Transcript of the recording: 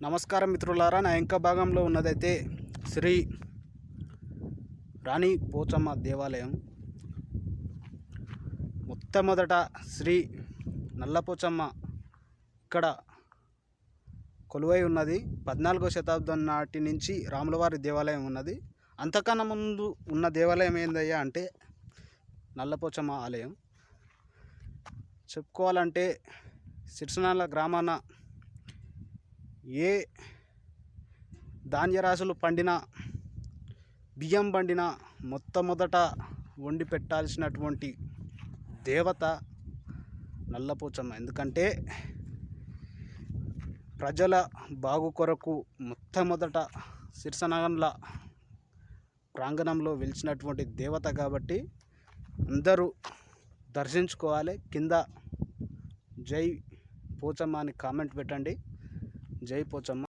నమస్కారం మిత్రులారా, నా ఇంకా భాగంలో ఉన్నదైతే శ్రీ రాణి పోచమ్మ దేవాలయం. మొట్టమొదట శ్రీ నల్లపోచమ్మ ఇక్కడ కొలువై ఉన్నది. 14వ శతాబ్దం నాటి నుంచి రాములవారి దేవాలయం ఉన్నది. అంతకన్నా ముందు ఉన్న దేవాలయం ఏందయ్యా అంటే నల్లపోచమ్మ ఆలయం. చెప్పుకోవాలంటే సిరిసినాల గ్రామాన ఏ ధాన్యరాశులు పండినా, బియ్యం పండినా మొట్టమొదట వండి పెట్టాల్సినటువంటి దేవత నల్లపోచమ్మ. ఎందుకంటే ప్రజల బాగు కొరకు మొట్టమొదట సిరిసినాల ప్రాంగణంలో వెలిచినటువంటి దేవత కాబట్టి అందరూ దర్శించుకోవాలి. కింద జై పోచమ్మ అని కామెంట్ పెట్టండి. జై పోచమ్మ.